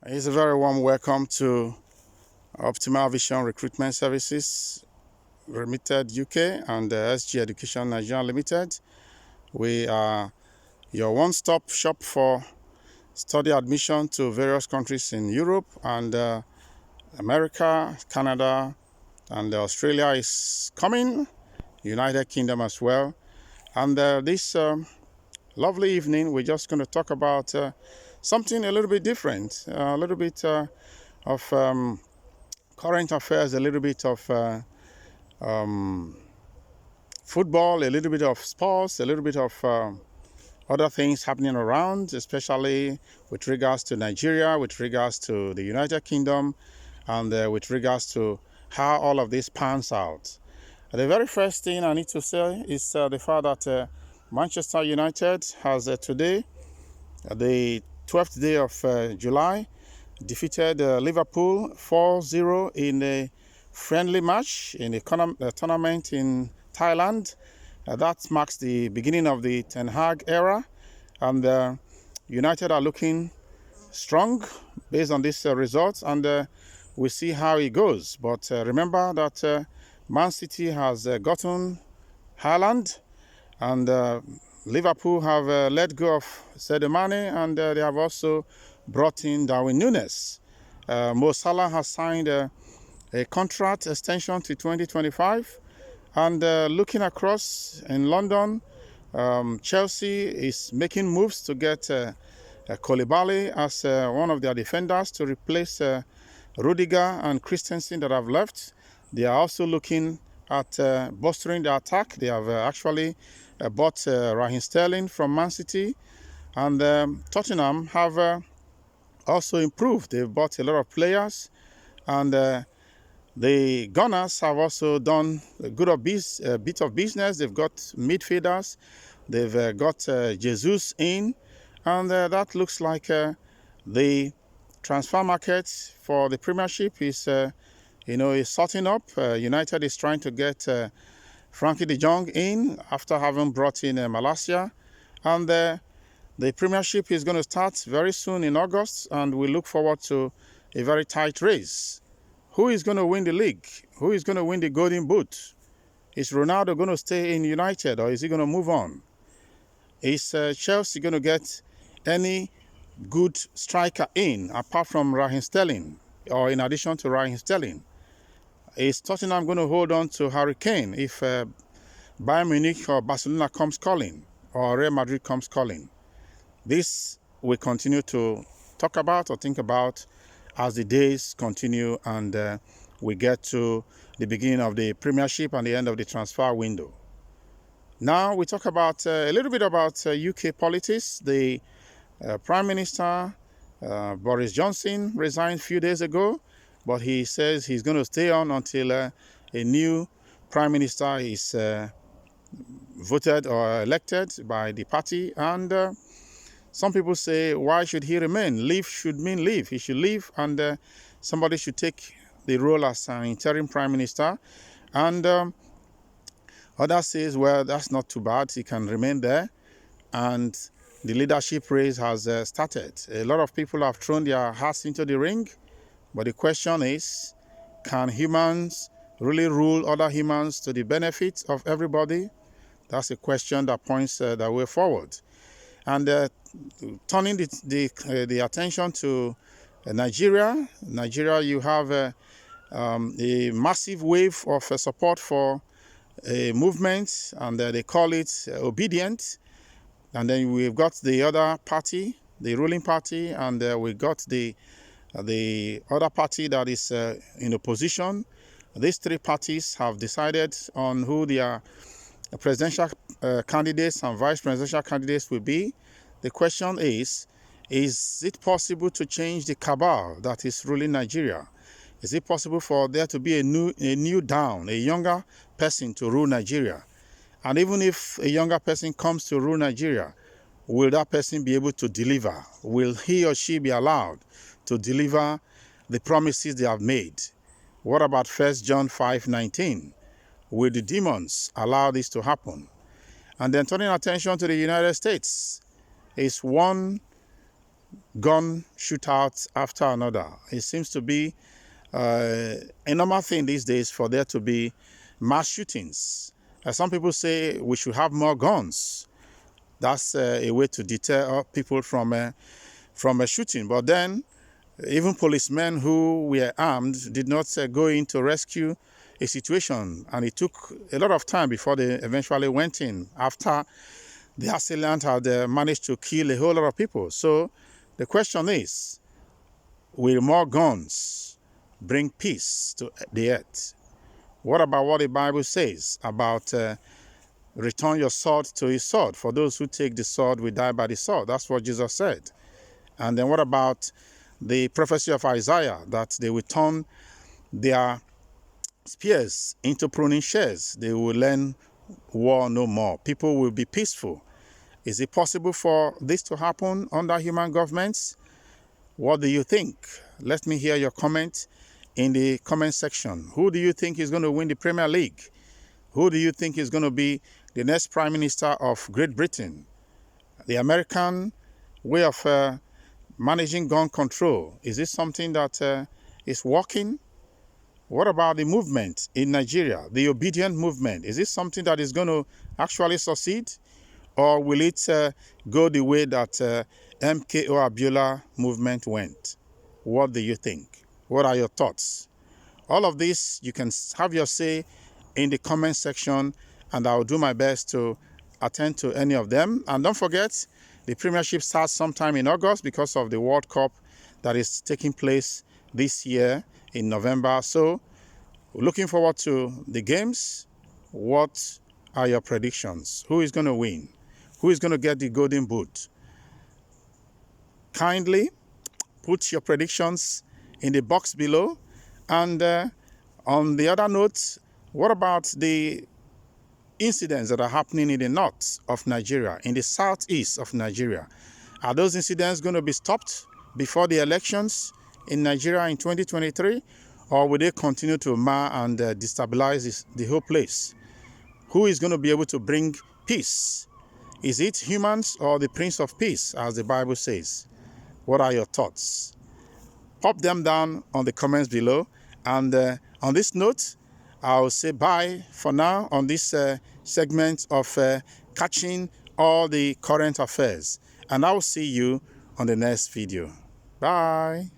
It's a very warm welcome to Optimal Vision Recruitment Services Limited UK and SG Education Nigeria Limited. We are your one-stop shop for study admission to various countries in Europe and America, Canada, and Australia is coming, United Kingdom as well. And this lovely evening, we're just going to talk about something a little bit different, a little bit of current affairs, a little bit of football, a little bit of sports, a little bit of other things happening around, especially with regards to Nigeria, with regards to the United Kingdom, and with regards to how all of this pans out. The very first thing I need to say is the fact that Manchester United has today, the 12th day of July, defeated Liverpool 4-0 in a friendly match in a tournament in Thailand. That marks the beginning of the Ten Hag era, and United are looking strong based on these results, and we'll see how it goes. But remember that Man City has gotten Haaland, and Liverpool have let go of Sadio Mane, and they have also brought in Darwin Núñez. Mo Salah has signed a contract extension to 2025, and looking across in London, Chelsea is making moves to get Koulibaly as one of their defenders to replace Rudiger and Christensen that have left. They are also looking at bolstering the attack. They have actually bought Raheem Sterling from Man City, and Tottenham have also improved. They've bought a lot of players, and the Gunners have also done a bit of business. They've got midfielders. They've got Jesus in, and that looks like the transfer market for the Premiership is, is sorting up. United is trying to get Frankie de Jong in after having brought in Malacia, and the Premiership is going to start very soon in August, and we look forward to a very tight race. Who is going to win the league? Who is going to win the Golden Boot? Is Ronaldo going to stay in United, or is he going to move on? Is Chelsea going to get any good striker in apart from Raheem Sterling, or in addition to Raheem Sterling? Is Tottenham going to hold on to Harry Kane if Bayern Munich or Barcelona comes calling, or Real Madrid comes calling? This we continue to talk about or think about as the days continue and we get to the beginning of the Premiership and the end of the transfer window. Now we talk about a little bit about UK politics. The Prime Minister Boris Johnson resigned a few days ago, but he says he's going to stay on until a new Prime Minister is voted or elected by the party, and some people say, why should he remain? Leave should mean leave. He should leave, and somebody should take the role as an interim Prime Minister. And others say, well, that's not too bad. He can remain there. And the leadership race has started. A lot of people have thrown their hearts into the ring. But the question is, can humans really rule other humans to the benefit of everybody? That's a question that points the way forward. And turning the attention to Nigeria, you have a massive wave of support for a movement, and they call it Obidient. And then we've got the other party, the ruling party, and we got the other party that is in opposition. These three parties have decided on who their presidential candidates and vice presidential candidates will be. The question is it possible to change the cabal that is ruling Nigeria? Is it possible for there to be a new down, a younger person to rule Nigeria? And even if a younger person comes to rule Nigeria, will that person be able to deliver? Will he or she be allowed to deliver the promises they have made? What about 1 John 5:19? Will the demons allow this to happen? And then turning attention to the United States, is one gun shootout after another. It seems to be a normal thing these days for there to be mass shootings. Some people say we should have more guns. That's a way to deter people from a shooting. But then, even policemen who were armed did not go in to rescue a situation, and it took a lot of time before they eventually went in after the assailant had managed to kill a whole lot of people. So the question is, will more guns bring peace to the earth? What about what the Bible says about return your sword to his sword? For those who take the sword will die by the sword. That's what Jesus said. And then what about the prophecy of Isaiah that they will turn their spears into pruning shears? They will learn war no more. People will be peaceful. Is it possible for this to happen under human governments? What do you think? Let me hear your comment in the comment section. Who do you think is going to win the Premier League? Who do you think is going to be the next Prime Minister of Great Britain? The American way of managing gun control, is this something that is working? What about the movement in Nigeria, the Obidient movement? Is this something that is going to actually succeed? Or will it go the way that MKO Abiola movement went? What do you think? What are your thoughts? All of this, you can have your say in the comment section, and I'll do my best to attend to any of them. And don't forget, the Premiership starts sometime in August because of the World Cup that is taking place this year in November. So, looking forward to the games. What are your predictions? Who is going to win? Who is going to get the golden boot? Kindly put your predictions in the box below. And on the other note, what about the incidents that are happening in the north of Nigeria, in the southeast of Nigeria? Are those incidents going to be stopped before the elections in Nigeria in 2023? Or will they continue to mar and destabilize the whole place? Who is going to be able to bring peace? Is it humans or the Prince of Peace, as the Bible says? What are your thoughts? Pop them down on the comments below. And on this note, I'll say bye for now on this segment of catching all the current affairs. And I'll see you on the next video. Bye.